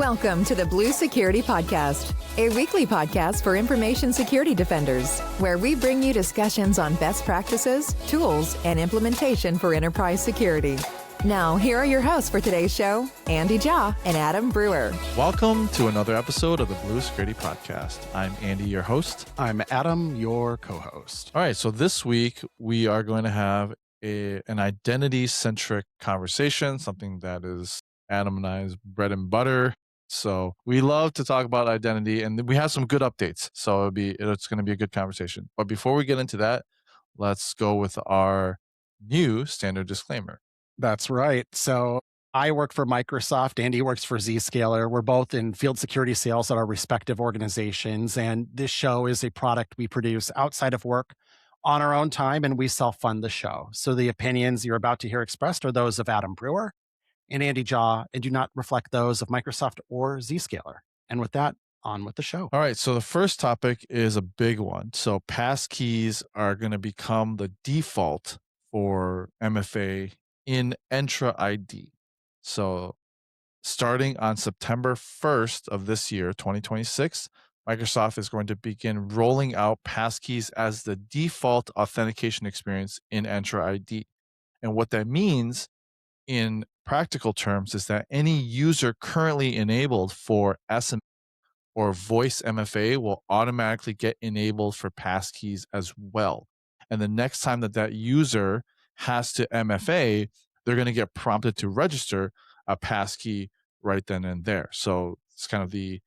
Welcome to the Blue Security Podcast, a weekly podcast for information security defenders, where we bring you discussions on best practices, tools, and implementation for enterprise security. Now, here are your hosts for today's show, Andy Jha and Adam Brewer. Welcome to another episode of the Blue Security Podcast. I'm Andy, your host. I'm Adam, your co-host. All right, so this week we are going to have an identity-centric conversation, something that is Adam and I's bread and butter. So we love to talk about identity, and we have some good updates. So it's going to be a good conversation. But before we get into that, let's go with our new standard disclaimer. That's right. So I work for Microsoft. Andy works for Zscaler. We're both in field security sales at our respective organizations. And this show is a product we produce outside of work on our own time, and we self-fund the show. So the opinions you're about to hear expressed are those of Adam Brewer and Andy Jha, and do not reflect those of Microsoft or Zscaler. And with that, on with the show. All right, so the first topic is a big one. So passkeys are going to become the default for MFA in Entra ID. So starting on September 1st of this year, 2026, Microsoft is going to begin rolling out passkeys as the default authentication experience in Entra ID. And what that means in practical terms is that any user currently enabled for SMS or voice MFA will automatically get enabled for passkeys as well. And the next time that user has to MFA, they're going to get prompted to register a passkey right then and there. So it's kind of the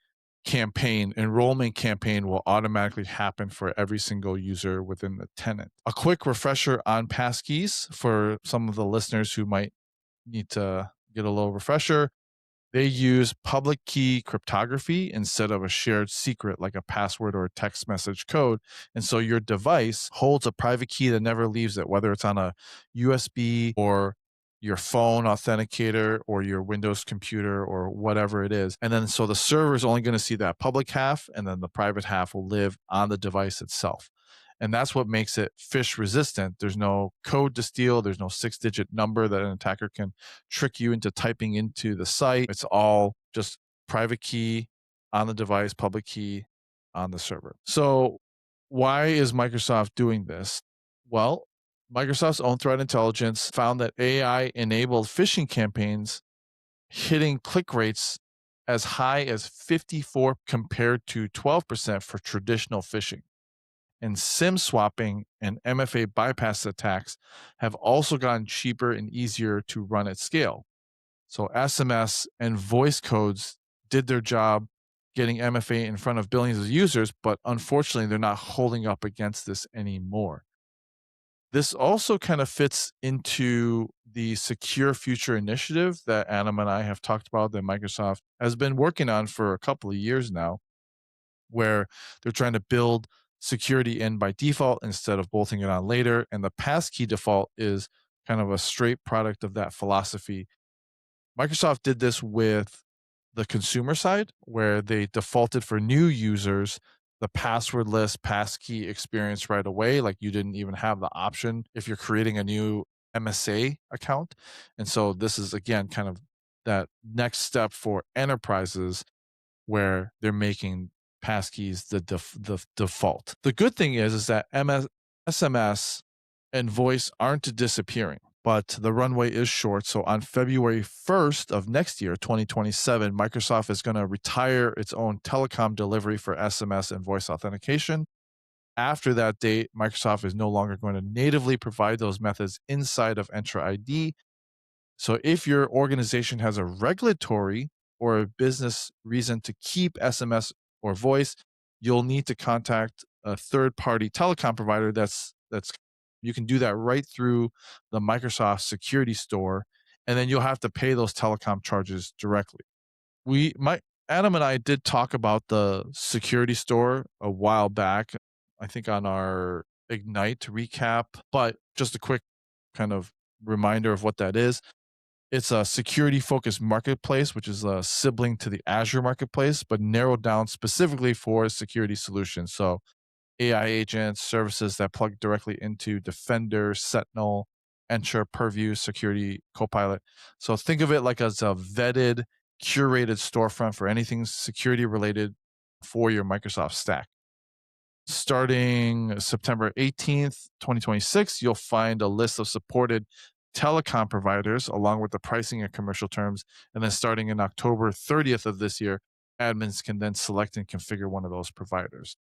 enrollment campaign will automatically happen for every single user within the tenant. A quick refresher on passkeys for some of the listeners who might need to get a little refresher. They use public key cryptography instead of a shared secret like a password or a text message code. And so your device holds a private key that never leaves it, whether it's on a USB or your phone authenticator or your Windows computer or whatever it is. And then so the server is only going to see that public half, and then the private half will live on the device itself. And that's what makes it phish resistant. There's no code to steal. There's no 6-digit number that an attacker can trick you into typing into the site. It's all just private key on the device, public key on the server. So why is Microsoft doing this? Well, Microsoft's own threat intelligence found that AI-enabled phishing campaigns hitting click rates as high as 54% compared to 12% for traditional phishing. And SIM swapping and MFA bypass attacks have also gotten cheaper and easier to run at scale. So SMS and voice codes did their job getting MFA in front of billions of users, but unfortunately, they're not holding up against this anymore. This also kind of fits into the Secure Future initiative that Adam and I have talked about that Microsoft has been working on for a couple of years now, where they're trying to build security in by default instead of bolting it on later. And the passkey default is kind of a straight product of that philosophy. Microsoft did this with the consumer side, where they defaulted for new users the passwordless passkey experience right away. Like you didn't even have the option if you're creating a new MSA account. And so this is, again, kind of that next step for enterprises where they're making passkeys the default. The good thing is that SMS and voice aren't disappearing, but the runway is short. So on February 1st of next year, 2027, Microsoft is going to retire its own telecom delivery for SMS and voice authentication. After that date, Microsoft is no longer going to natively provide those methods inside of Entra ID. So if your organization has a regulatory or a business reason to keep SMS or voice, you'll need to contact a third-party telecom provider that's you can do that right through the Microsoft security store, and then you'll have to pay those telecom charges directly. Adam and I did talk about the security store a while back, I think on our Ignite recap, but just a quick kind of reminder of what that is. It's a security-focused marketplace, which is a sibling to the Azure marketplace, but narrowed down specifically for security solutions. So AI agents, services that plug directly into Defender, Sentinel, Entra, Purview, Security Copilot. So think of it like as a vetted curated storefront for anything security related for your Microsoft stack. Starting September 18th, 2026, you'll find a list of supported telecom providers along with the pricing and commercial terms. And then starting in October 30th of this year, admins can then select and configure one of those providers.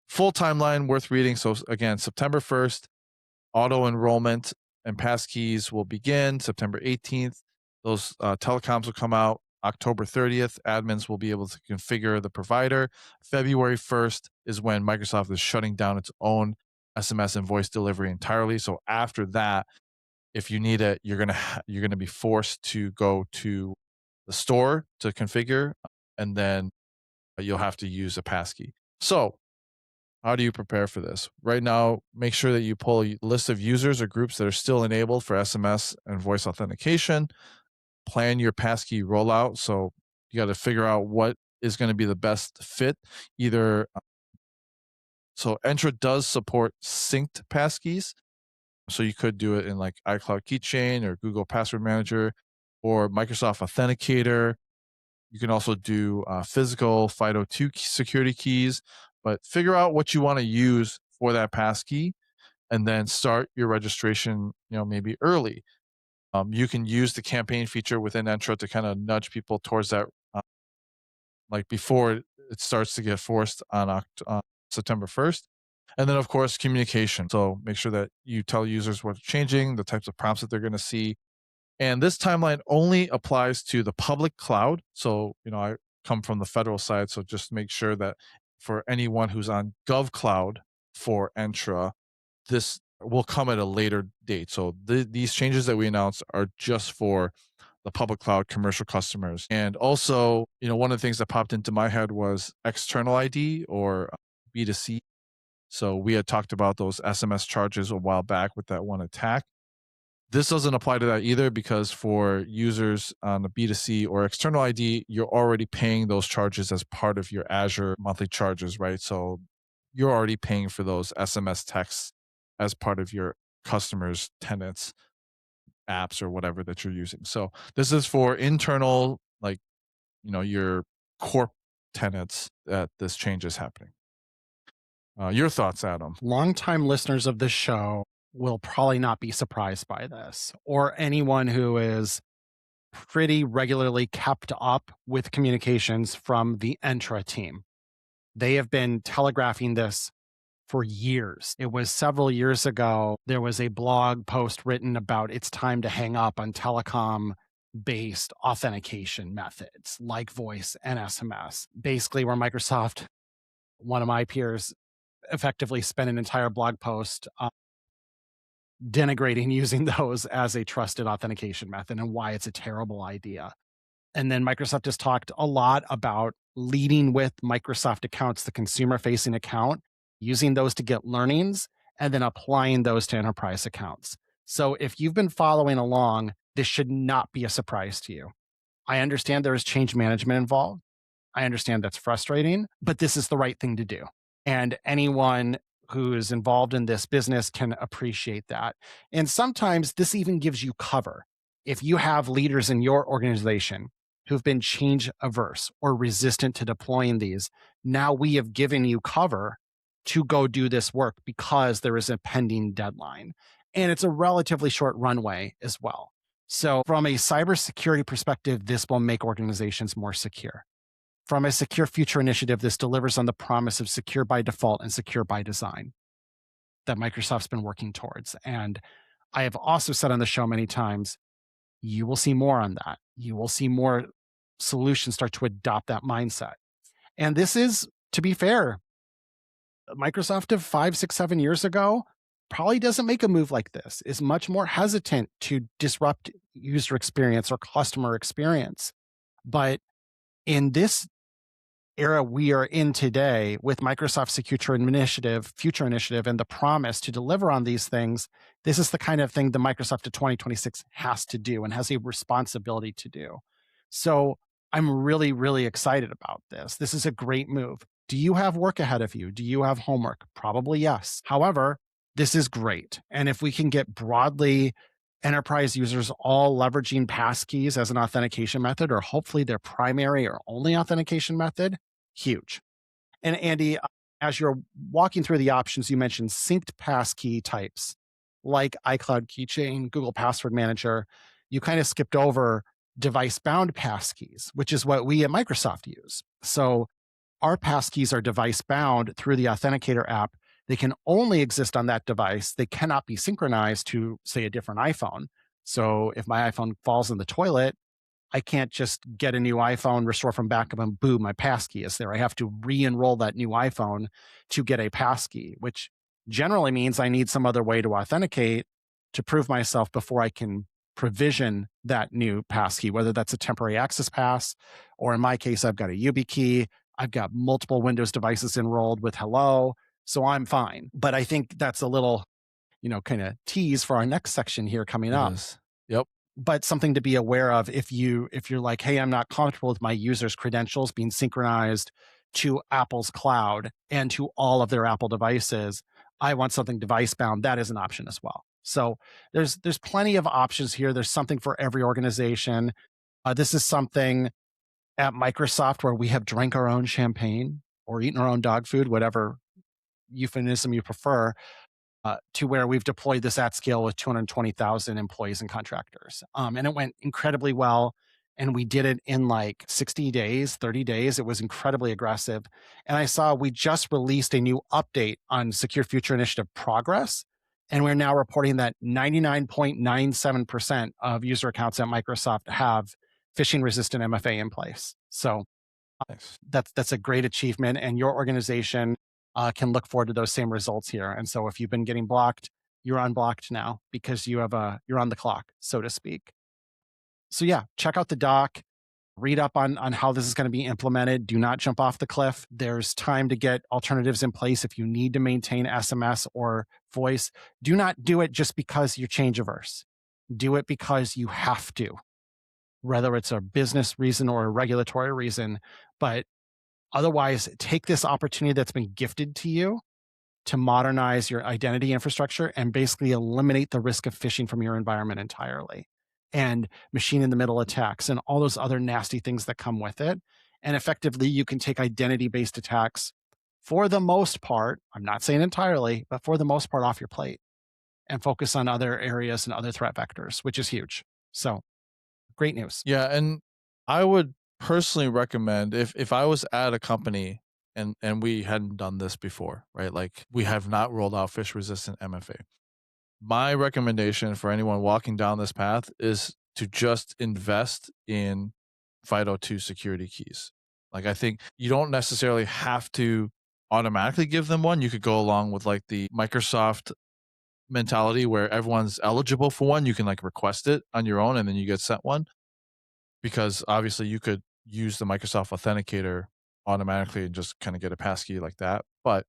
Full timeline worth reading. So again, September 1st, auto enrollment and passkeys will begin. September 18th, those telecoms will come out. October 30th, admins will be able to configure the provider. February 1st is when Microsoft is shutting down its own SMS and voice delivery entirely. So after that, if you need it, you're gonna be forced to go to the store to configure, and then you'll have to use a passkey. So how do you prepare for this? Right now, make sure that you pull a list of users or groups that are still enabled for SMS and voice authentication. Plan your passkey rollout. So you got to figure out what is going to be the best fit. So Entra does support synced passkeys. So you could do it in like iCloud Keychain or Google Password Manager or Microsoft Authenticator. You can also do physical FIDO2 security keys, but figure out what you want to use for that passkey and then start your registration, maybe early. You can use the campaign feature within Entra to kind of nudge people towards that, like before it starts to get forced on September 1st. And then, of course, communication. So make sure that you tell users what's changing, the types of prompts that they're going to see. And this timeline only applies to the public cloud. So, I come from the federal side. So just make sure that for anyone who's on GovCloud for Entra, this will come at a later date. So these changes that we announced are just for the public cloud commercial customers. And also, one of the things that popped into my head was external ID or B2C. So we had talked about those SMS charges a while back with that one attack. This doesn't apply to that either because for users on the B2C or external ID, you're already paying those charges as part of your Azure monthly charges, right? So you're already paying for those SMS texts as part of your customers' tenants, apps, or whatever that you're using. So this is for internal, like, your core tenants that this change is happening. Your thoughts, Adam? Longtime listeners of this show will probably not be surprised by this, or anyone who is pretty regularly kept up with communications from the Entra team. They have been telegraphing this for years. It was several years ago, there was a blog post written about it's time to hang up on telecom-based authentication methods like voice and SMS. Basically, where Microsoft, one of my peers, effectively spent an entire blog post denigrating using those as a trusted authentication method and why it's a terrible idea. And then Microsoft has talked a lot about leading with Microsoft accounts, the consumer-facing account, using those to get learnings, and then applying those to enterprise accounts. So if you've been following along, this should not be a surprise to you. I understand there is change management involved. I understand that's frustrating, but this is the right thing to do. And anyone who is involved in this business can appreciate that. And sometimes this even gives you cover. If you have leaders in your organization who've been change averse or resistant to deploying these, now we have given you cover to go do this work because there is a pending deadline. And it's a relatively short runway as well. So from a cybersecurity perspective, this will make organizations more secure. From a secure future initiative, this delivers on the promise of secure by default and secure by design that Microsoft's been working towards. And I have also said on the show many times, you will see more on that. You will see more solutions start to adopt that mindset. And this is, to be fair, Microsoft of 5, 6, 7 years ago probably doesn't make a move like this, is much more hesitant to disrupt user experience or customer experience. But in this era we are in today with Microsoft's Future Initiative, and the promise to deliver on these things, this is the kind of thing the Microsoft of 2026 has to do and has a responsibility to do. So I'm really, really excited about this. This is a great move. Do you have work ahead of you? Do you have homework? Probably yes. However, this is great. And if we can get broadly enterprise users all leveraging passkeys as an authentication method, or hopefully their primary or only authentication method, huge. And Andy, as you're walking through the options, you mentioned synced passkey types like iCloud Keychain, Google Password Manager. You kind of skipped over device bound passkeys, which is what we at Microsoft use. So our passkeys are device bound through the Authenticator app. They can only exist on that device. They cannot be synchronized to, say, a different iPhone. So if my iPhone falls in the toilet, I can't just get a new iPhone, restore from backup, and boom, my passkey is there. I have to re-enroll that new iPhone to get a passkey, which generally means I need some other way to authenticate to prove myself before I can provision that new passkey, whether that's a temporary access pass, or in my case, I've got a YubiKey. I've got multiple Windows devices enrolled with Hello, so I'm fine. But I think that's a little, kind of tease for our next section here coming It up. is. Yep. But something to be aware of if you're like, hey, I'm not comfortable with my users' credentials being synchronized to Apple's cloud and to all of their Apple devices. I want something device bound. That is an option as well. So there's plenty of options here. There's something for every organization. This is something at Microsoft where we have drank our own champagne or eaten our own dog food, whatever euphemism you prefer, to where we've deployed this at scale with 220,000 employees and contractors. And it went incredibly well. And we did it in like 60 days, 30 days. It was incredibly aggressive. And I saw we just released a new update on Secure Future Initiative progress. And we're now reporting that 99.97% of user accounts at Microsoft have phishing resistant MFA in place. So Nice. that's a great achievement. And your organization can look forward to those same results here. And so if you've been getting blocked, you're unblocked now because you're on the clock, so to speak. So yeah, check out the doc, read up on how this is going to be implemented. Do not jump off the cliff. There's time to get alternatives in place if you need to maintain SMS or voice. Do not do it just because you're change averse. Do it because you have to, whether it's a business reason or a regulatory reason. But otherwise, take this opportunity that's been gifted to you to modernize your identity infrastructure and basically eliminate the risk of phishing from your environment entirely, and machine in the middle attacks and all those other nasty things that come with it. And effectively, you can take identity-based attacks for the most part, I'm not saying entirely, but for the most part off your plate and focus on other areas and other threat vectors, which is huge. So great news. Yeah, and I would personally recommend if I was at a company and we hadn't done this before, right? Like we have not rolled out phish resistant MFA. My recommendation for anyone walking down this path is to just invest in FIDO2 security keys. Like I think you don't necessarily have to automatically give them one. You could go along with like the Microsoft mentality where everyone's eligible for one. You can like request it on your own and then you get sent one, because obviously you could use the Microsoft Authenticator automatically and just kind of get a passkey like that. But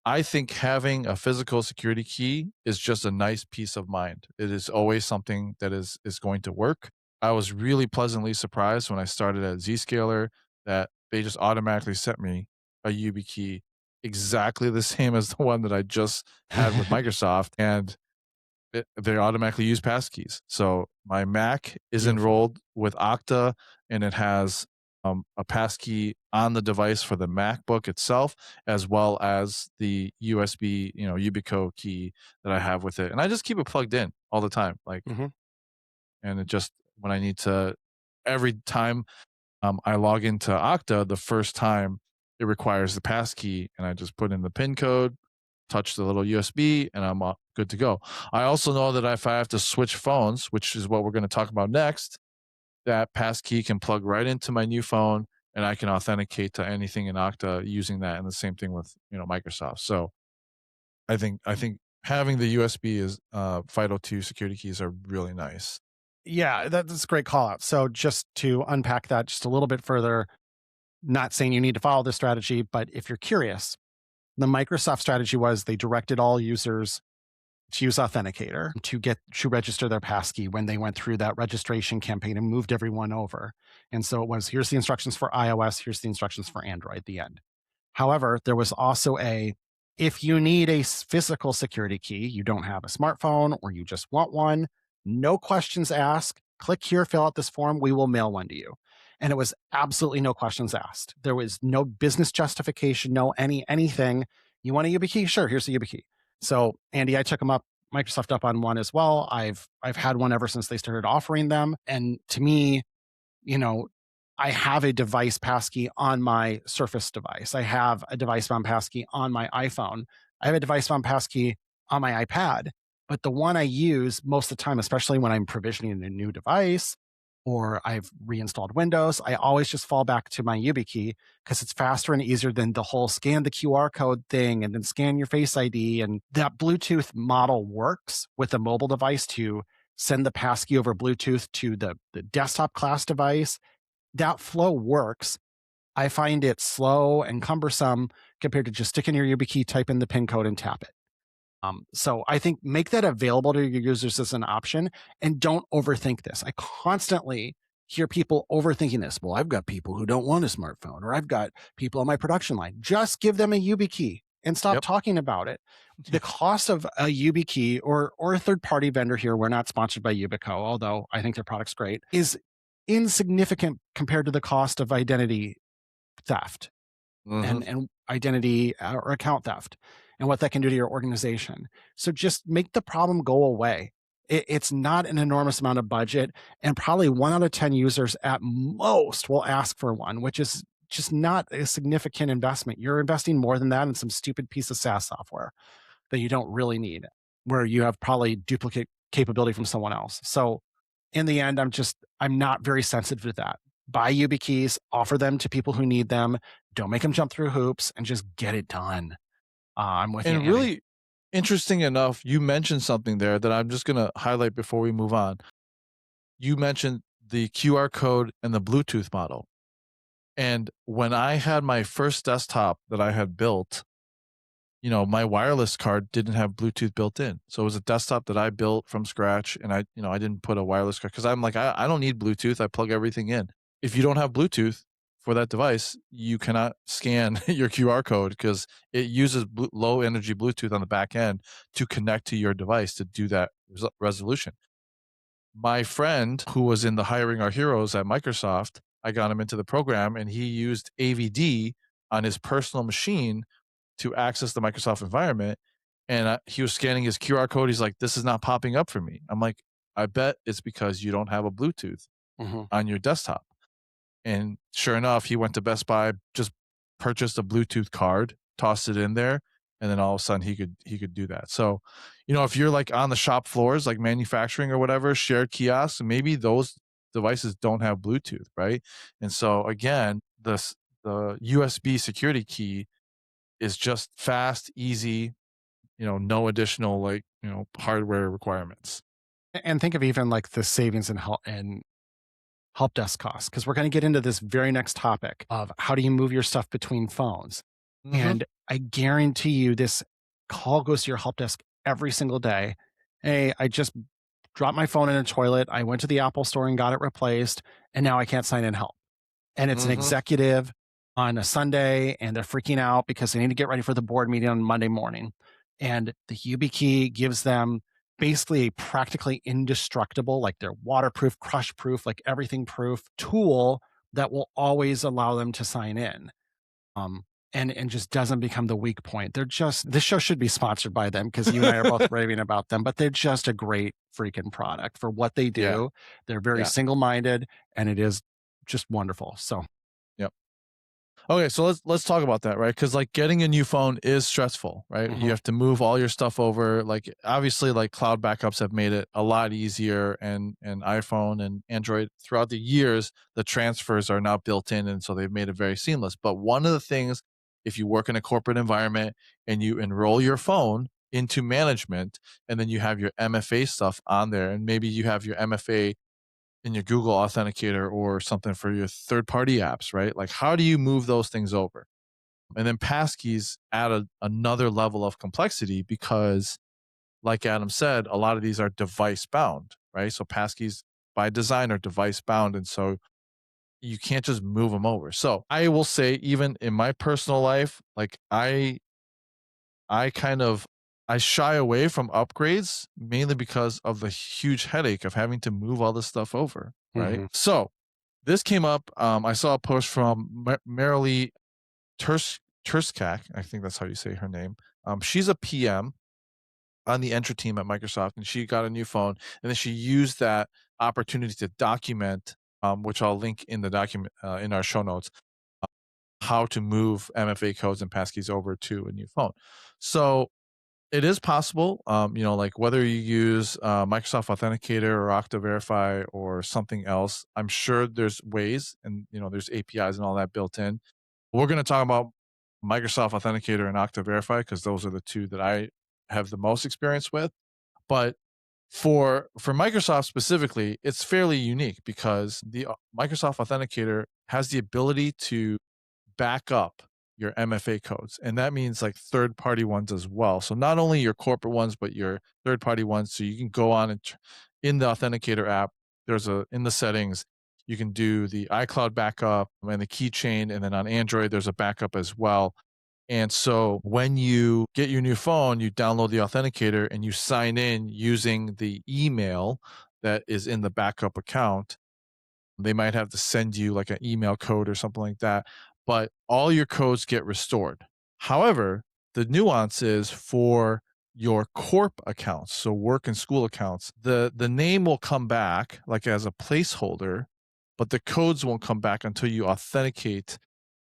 I think having a physical security key is just a nice peace of mind. It is always something that is going to work. I was really pleasantly surprised when I started at Zscaler that they just automatically sent me a YubiKey exactly the same as the one that I just had with Microsoft, and they automatically use passkeys. So my Mac is Beautiful. enrolled with Okta, and it has a passkey on the device for the MacBook itself, as well as the USB, YubiKey key that I have with it. And I just keep it plugged in all the time. Like, and it just, when I need to, every time I log into Okta, the first time it requires the passkey, and I just put in the PIN code, touch the little USB, and I'm good to go. I also know that if I have to switch phones, which is what we're going to talk about next, that passkey can plug right into my new phone, and I can authenticate to anything in Okta using that. And the same thing with Microsoft. So I think having the USB is FIDO2 security keys are really nice. Yeah, that's a great call out. So just to unpack that just a little bit further, not saying you need to follow this strategy, but if you're curious, the Microsoft strategy was they directed all users to use Authenticator to register their passkey when they went through that registration campaign and moved everyone over. And so it was, here's the instructions for iOS, here's the instructions for Android at the end. However, there was also if you need a physical security key, you don't have a smartphone or you just want one, no questions asked. Click here, fill out this form. We will mail one to you. And it was absolutely no questions asked. There was no business justification, no anything. You want a YubiKey? Sure, here's a YubiKey. So Andy, I took Microsoft up on one as well. I've had one ever since they started offering them. And to me, you know, I have a device passkey on my Surface device. I have a device bound passkey on my iPhone. I have a device bound passkey on my iPad. But the one I use most of the time, especially when I'm provisioning a new device or I've reinstalled Windows, I always just fall back to my YubiKey because it's faster and easier than the whole scan the QR code thing and then scan your Face ID. And that Bluetooth model works with a mobile device to send the passkey over Bluetooth to the desktop class device. That flow works. I find it slow and cumbersome compared to just sticking your YubiKey, type in the PIN code, and tap it. So I think make that available to your users as an option and don't overthink this. I constantly hear people overthinking this. Well, I've got people who don't want a smartphone, or I've got people on my production line. Just give them a YubiKey and stop talking about it. The cost of a YubiKey or a third-party vendor here, we're not sponsored by Yubico, although I think their product's great, is insignificant compared to the cost of identity theft and identity or account theft and what that can do to your organization. So just make the problem go away. It's not an enormous amount of budget, and probably 1 out of 10 users at most will ask for one, which is just not a significant investment. You're investing more than that in some stupid piece of SaaS software that you don't really need, where you have probably duplicate capability from someone else. So in the end, I'm not very sensitive to that. Buy YubiKeys, offer them to people who need them. Don't make them jump through hoops, and just get it done. I'm with you, And Andy. really interesting enough, you mentioned something there that I'm just going to highlight before we move on. You mentioned the QR code and the Bluetooth model. And when I had my first desktop that I had built, my wireless card didn't have Bluetooth built in. So it was a desktop that I built from scratch, and I didn't put a wireless card because I'm like, I don't need Bluetooth. I plug everything in. If you don't have Bluetooth for that device, you cannot scan your QR code because it uses low energy Bluetooth on the back end to connect to your device to do that resolution. My friend who was in the Hiring Our Heroes at Microsoft, I got him into the program, and he used AVD on his personal machine to access the Microsoft environment. And he was scanning his QR code. He's like, this is not popping up for me. I'm like, I bet it's because you don't have a Bluetooth on your desktop. And sure enough, he went to Best Buy, just purchased a Bluetooth card, tossed it in there, and then all of a sudden he could do that. So, if you're like on the shop floors, like manufacturing or whatever, shared kiosks, maybe those devices don't have Bluetooth, right? And so again, the USB security key is just fast, easy, no additional hardware requirements. And think of even like the savings and help desk costs, because we're going to get into this very next topic of how do you move your stuff between phones. And I guarantee you this call goes to your help desk every single day. Hey, I just dropped my phone in a toilet. I went to the Apple store and got it replaced, and now I can't sign in help. And it's an executive on a Sunday, and they're freaking out because they need to get ready for the board meeting on Monday morning. And the YubiKey gives them basically a practically indestructible, like they're waterproof, crush proof, like everything proof tool that will always allow them to sign in. And just doesn't become the weak point. This show should be sponsored by them because you and I are both raving about them, but they're just a great freaking product for what they do. Yeah. They're very single-minded, and it is just wonderful. So, yep. Okay, so let's talk about that, right? Because like getting a new phone is stressful, right? You have to move all your stuff over. Like obviously, like cloud backups have made it a lot easier, and iPhone and Android throughout the years, the transfers are now built in, and so they've made it very seamless. But one of the things, if you work in a corporate environment and you enroll your phone into management, and then you have your MFA stuff on there, and maybe you have your MFA in your Google Authenticator or something for your third-party apps, right? Like, how do you move those things over? And then Passkeys add another level of complexity because, like Adam said, a lot of these are device-bound, right? So Passkeys, by design, are device-bound, and so you can't just move them over. So I will say, even in my personal life, like I kind of I shy away from upgrades mainly because of the huge headache of having to move all this stuff over, right? Mhm. So this came up. I saw a post from Marilee Turskak. I think that's how you say her name. She's a PM on the Entra team at Microsoft, and she got a new phone, and then she used that opportunity to document, which I'll link in the document in our show notes, how to move MFA codes and passkeys over to a new phone. So it is possible, like whether you use Microsoft Authenticator or Okta Verify or something else, I'm sure there's ways, and there's APIs and all that built in. We're going to talk about Microsoft Authenticator and Okta Verify because those are the two that I have the most experience with. But for Microsoft specifically, it's fairly unique because the Microsoft Authenticator has the ability to back up your MFA codes. And that means like third party ones as well. So not only your corporate ones, but your third party ones. So you can go on and in the Authenticator app, in the settings, you can do the iCloud backup and the keychain. And then on Android, there's a backup as well. And so when you get your new phone, you download the Authenticator and you sign in using the email that is in the backup account. They might have to send you like an email code or something like that, but all your codes get restored. However, the nuance is for your corp accounts, so work and school accounts, the name will come back like as a placeholder, but the codes won't come back until you authenticate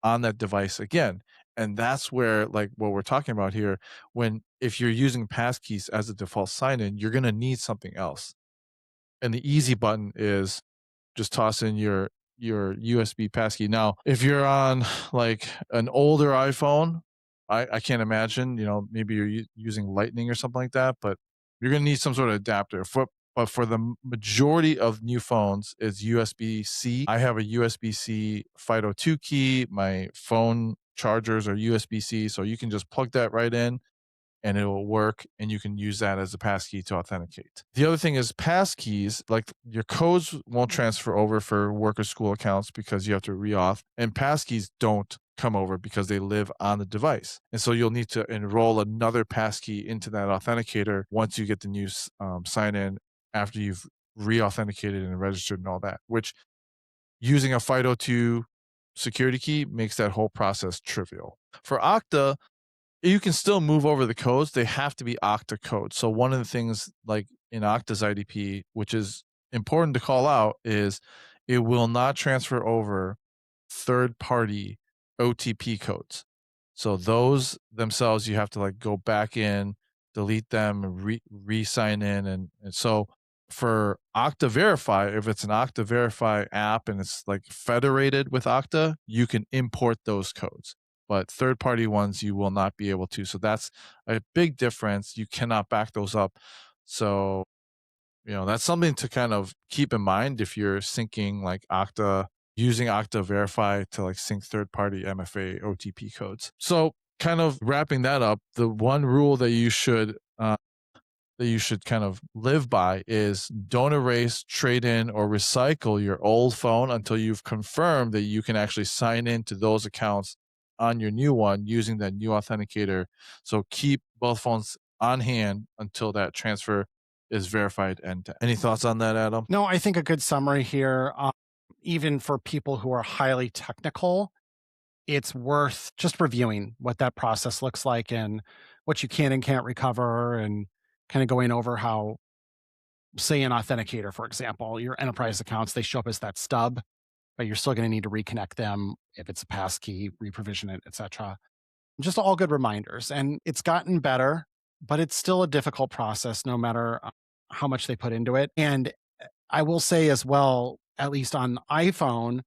on that device again. And that's where like what we're talking about here, if you're using passkeys as a default sign-in, you're going to need something else. And the easy button is just toss in your USB passkey. Now, if you're on like an older iPhone, I can't imagine, maybe you're using Lightning or something like that, but you're going to need some sort of adapter. But for the majority of new phones, it's USB-C. I have a USB-C FIDO2 key. My phone chargers are USB-C, so you can just plug that right in and it will work, and you can use that as a passkey to authenticate. The other thing is passkeys, like your codes won't transfer over for work or school accounts because you have to reauth, and passkeys don't come over because they live on the device. And so you'll need to enroll another passkey into that authenticator once you get the new sign in after you've re-authenticated and registered and all that, which using a FIDO2 security key makes that whole process trivial. For Okta, you can still move over the codes. They have to be Okta codes. So one of the things like in Okta's IDP, which is important to call out, is it will not transfer over third-party OTP codes. So those themselves, you have to like go back in, delete them, re-sign in. And so for Okta Verify, if it's an Okta Verify app and it's like federated with Okta, you can import those codes. But third-party ones, you will not be able to. So that's a big difference. You cannot back those up. So, that's something to kind of keep in mind if you're syncing like Okta, using Okta Verify to like sync third-party MFA OTP codes. So kind of wrapping that up, the one rule that you should kind of live by is don't erase, trade in, or recycle your old phone until you've confirmed that you can actually sign into those accounts on your new one using that new authenticator. So keep both phones on hand until that transfer is verified end to end. Any thoughts on that, Adam? No, I think a good summary here, even for people who are highly technical, it's worth just reviewing what that process looks like and what you can and can't recover, and kind of going over how, say, an authenticator, for example, your enterprise accounts, they show up as that stub, but you're still going to need to reconnect them if it's a passkey, reprovision it, etc. Just all good reminders. And it's gotten better, but it's still a difficult process no matter how much they put into it. And I will say as well, at least on iPhone,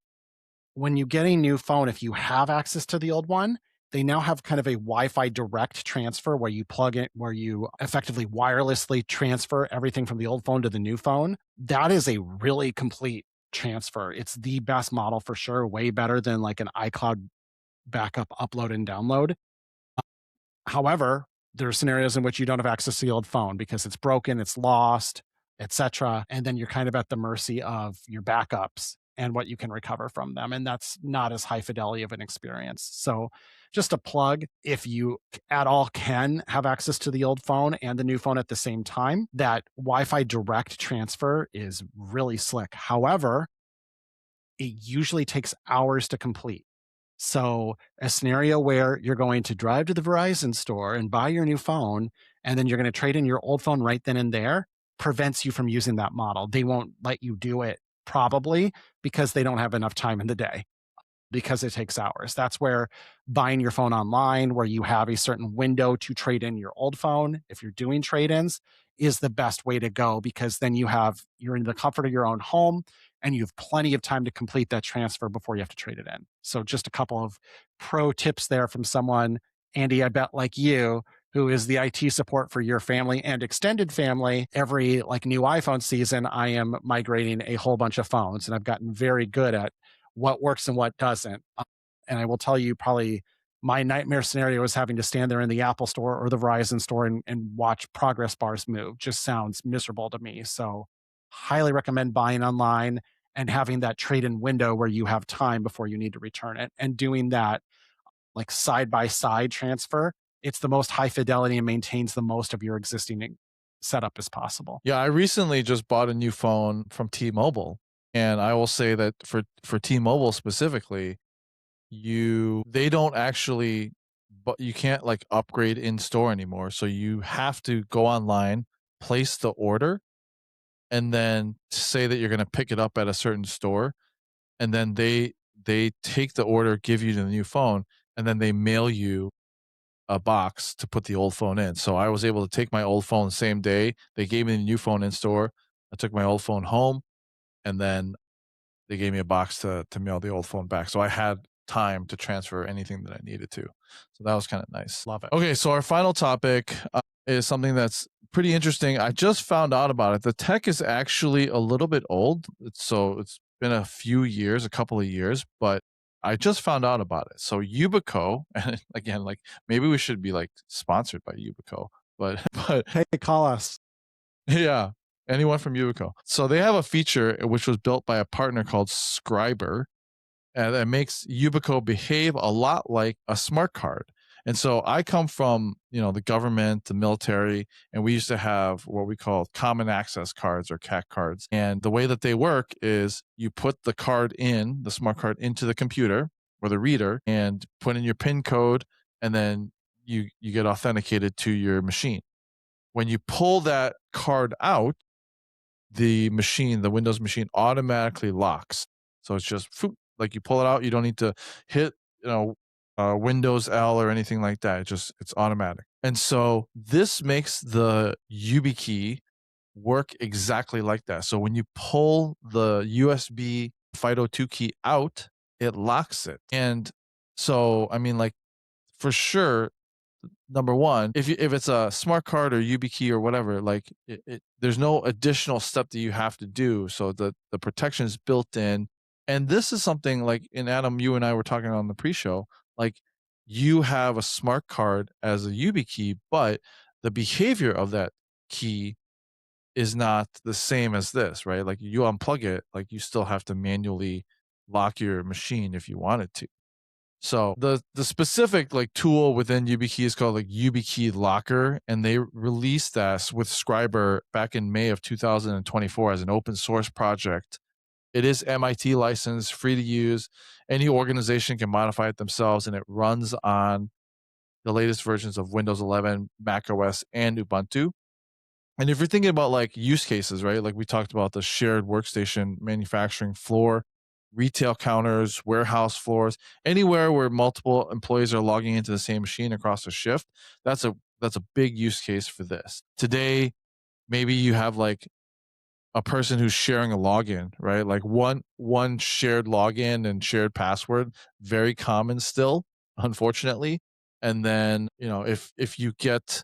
when you get a new phone, if you have access to the old one, they now have kind of a Wi-Fi direct transfer where you plug it, where you effectively wirelessly transfer everything from the old phone to the new phone. That is a really complete transfer. It's the best model for sure, way better than like an iCloud backup upload and download. However, there are scenarios in which you don't have access to the old phone because it's broken, it's lost, etc. And then you're kind of at the mercy of your backups. and what you can recover from them. And that's not as high fidelity of an experience. So, just a plug, if you at all can have access to the old phone and the new phone at the same time, that Wi-Fi direct transfer is really slick. However, it usually takes hours to complete. So, a scenario where you're going to drive to the Verizon store and buy your new phone, and then you're going to trade in your old phone right then and there prevents you from using that model. They won't let you do it probably because they don't have enough time in the day because it takes hours. That's where buying your phone online, where you have a certain window to trade in your old phone, if you're doing trade ins, is the best way to go because then you're in the comfort of your own home and you have plenty of time to complete that transfer before you have to trade it in. So, just a couple of pro tips there from someone, Andy, I bet like you, who is the IT support for your family and extended family. Every like new iPhone season, I am migrating a whole bunch of phones and I've gotten very good at what works and what doesn't. And I will tell you, probably my nightmare scenario is having to stand there in the Apple store or the Verizon store and watch progress bars move. Just sounds miserable to me. So, highly recommend buying online and having that trade in window where you have time before you need to return it and doing that like side by side transfer. It's the most high fidelity and maintains the most of your existing setup as possible. Yeah, I recently just bought a new phone from T-Mobile, and I will say that for T-Mobile specifically, they don't actually, but you can't like upgrade in store anymore. So you have to go online, place the order, and then say that you're going to pick it up at a certain store, and then they take the order, give you the new phone, and then they mail you a box to put the old phone in. So I was able to take my old phone the same day. They gave me the new phone in store. I took my old phone home, and then they gave me a box to mail the old phone back. So I had time to transfer anything that I needed to. So that was kind of nice. Love it. Okay, so our final topic is something that's pretty interesting. I just found out about it. The tech is actually a little bit old. It's been a few years, a couple of years, but I just found out about it. So YubiKey, and again, like maybe we should be like sponsored by YubiKey, but Hey, call us. yeah, anyone from YubiKey. So they have a feature which was built by a partner called Scriber, and it makes YubiKey behave a lot like a smart card. And so I come from, the government, the military, and we used to have what we call common access cards or CAC cards. And the way that they work is you put the smart card into the computer or the reader and put in your PIN code, and then you get authenticated to your machine. When you pull that card out, the Windows machine automatically locks. So it's just like you pull it out, you don't need to hit, Windows L or anything like that. It's automatic. And so this makes the YubiKey work exactly like that. So when you pull the USB FIDO2 key out, it locks it. And so, I mean, like for sure, number one, if it's a smart card or YubiKey or whatever, like there's no additional step that you have to do. So the protection is built in. And this is something like, in Adam, you and I were talking on the pre-show, like you have a smart card as a YubiKey, but the behavior of that key is not the same as this, right? Like you unplug it, like you still have to manually lock your machine if you wanted to. So the specific like tool within YubiKey is called like YubiKey Locker, and they released that with Scriber back in May of 2024 as an open source project. It is MIT licensed, free to use. Any organization can modify it themselves, and it runs on the latest versions of Windows 11, Mac OS, and Ubuntu. And if you're thinking about like use cases, right? Like we talked about the shared workstation manufacturing floor, retail counters, warehouse floors, anywhere where multiple employees are logging into the same machine across a shift, that's a big use case for this. Today, maybe you have like a person who's sharing a login, right? Like one shared login and shared password, very common still, unfortunately. And then, if you get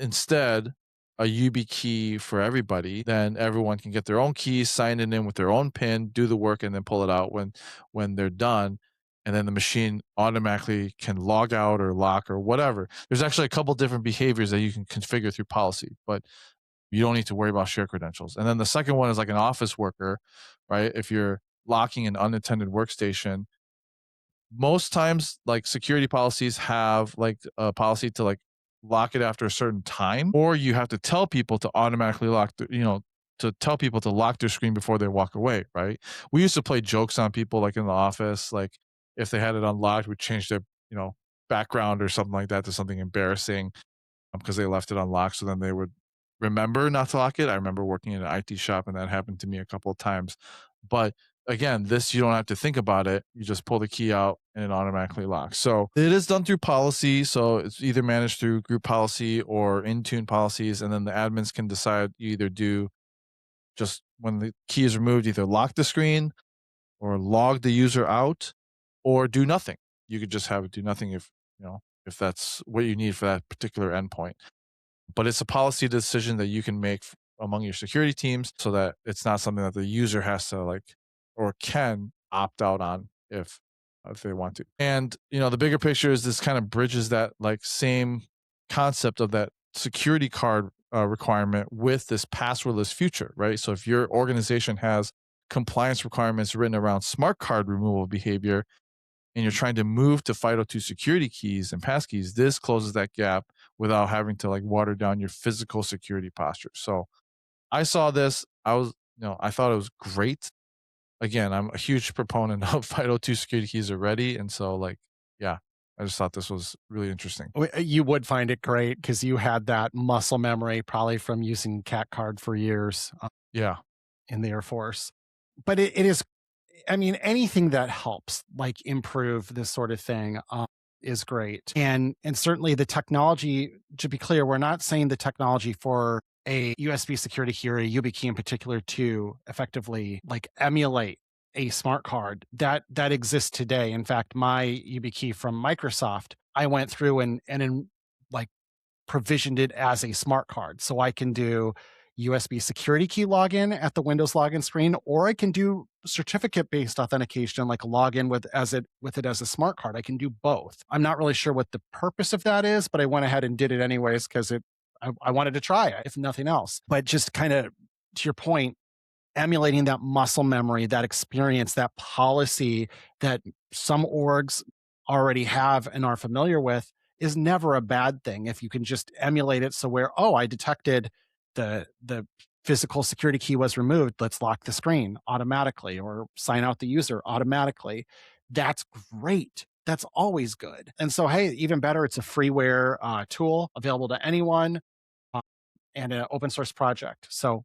instead a YubiKey for everybody, then everyone can get their own keys, sign it in with their own PIN, do the work, and then pull it out when they're done. And then the machine automatically can log out or lock or whatever. There's actually a couple different behaviors that you can configure through policy, but you don't need to worry about share credentials. And then the second one is like an office worker, right? If you're locking an unattended workstation, most times like security policies have like a policy to like lock it after a certain time, or you have to tell people to automatically lock to tell people to lock their screen before they walk away, right? We used to play jokes on people like in the office, like if they had it unlocked, we'd change their, background or something like that to something embarrassing because they left it unlocked. So then they would remember not to lock it. I remember working in an IT shop and that happened to me a couple of times. But again, this, you don't have to think about it. You just pull the key out and it automatically locks. So it is done through policy. So it's either managed through group policy or Intune policies. And then the admins can decide you either do just when the key is removed, either lock the screen or log the user out or do nothing. You could just have it do nothing if that's what you need for that particular endpoint. But it's a policy decision that you can make among your security teams so that it's not something that the user has to like or can opt out on if they want to. And the bigger picture is this kind of bridges that like same concept of that security card requirement with this passwordless future, right? So if your organization has compliance requirements written around smart card removal behavior and you're trying to move to FIDO2 security keys and passkeys, this closes that gap without having to like water down your physical security posture. So I saw this, I thought it was great. Again, I'm a huge proponent of FIDO2 security keys already. And so like, yeah, I just thought this was really interesting. You would find it great because you had that muscle memory probably from using Cat Card for years. Yeah. In the Air Force. But it is, I mean, anything that helps like improve this sort of thing is great. And certainly the technology, to be clear, we're not saying the technology for a USB security key or a YubiKey in particular to effectively like emulate a smart card that exists today. In fact, my YubiKey from Microsoft, I went through and like provisioned it as a smart card. So I can do USB security key login at the Windows login screen, or I can do certificate-based authentication, like login with it as a smart card. I can do both. I'm not really sure what the purpose of that is, but I went ahead and did it anyways because I wanted to try it, if nothing else. But just kind of to your point, emulating that muscle memory, that experience, that policy that some orgs already have and are familiar with is never a bad thing if you can just emulate it. So where, I detected the physical security key was removed, let's lock the screen automatically or sign out the user automatically. That's great. That's always good. And so, hey, even better, it's a freeware tool available to anyone and an open source project. So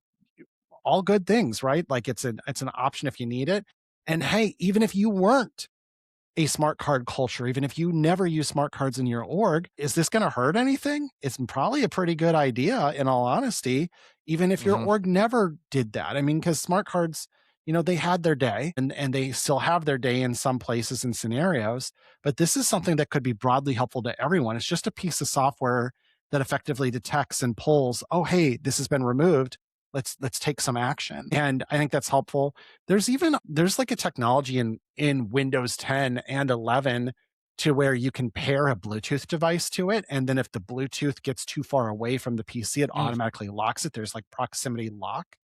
all good things, right? Like it's an option if you need it. And hey, even if you weren't a smart card culture, even if you never use smart cards in your org, is this going to hurt anything? It's probably a pretty good idea, in all honesty, even if your org never did that. I mean, because smart cards, they had their day and they still have their day in some places and scenarios, but this is something that could be broadly helpful to everyone. It's just a piece of software that effectively detects and pulls, oh, hey, this has been removed. Let's take some action. And I think that's helpful. There's like a technology in Windows 10 and 11 to where you can pair a Bluetooth device to it. And then if the Bluetooth gets too far away from the PC, it automatically locks it. There's like proximity lock.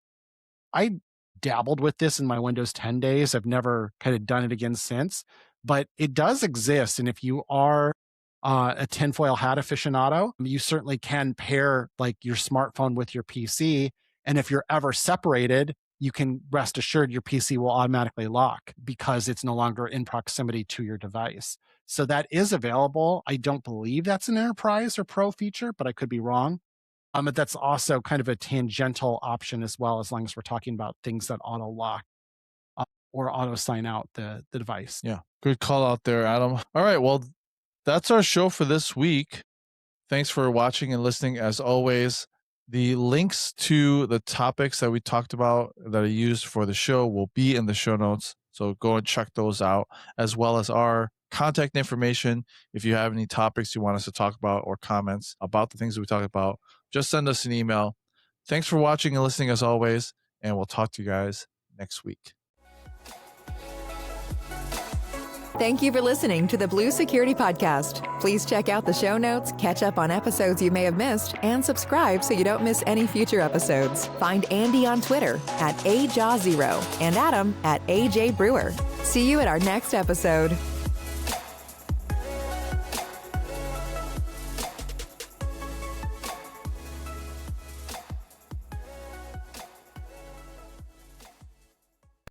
I dabbled with this in my Windows 10 days. I've never kind of done it again since, but it does exist. And if you are a tinfoil hat aficionado, you certainly can pair like your smartphone with your PC. And if you're ever separated, you can rest assured your PC will automatically lock because it's no longer in proximity to your device. So that is available. I don't believe that's an enterprise or pro feature, but I could be wrong. But that's also kind of a tangential option as well, as long as we're talking about things that auto lock or auto sign out the device. Yeah, good call out there, Adam. All right, well, that's our show for this week. Thanks for watching and listening as always. The links to the topics that we talked about that are used for the show will be in the show notes. So go and check those out, as well as our contact information. If you have any topics you want us to talk about or comments about the things that we talked about, just send us an email. Thanks for watching and listening as always, and we'll talk to you guys next week. Thank you for listening to the Blue Security Podcast. Please check out the show notes, catch up on episodes you may have missed, and subscribe so you don't miss any future episodes. Find Andy on Twitter @AJaw0 and Adam @AJ Brewer. See you at our next episode.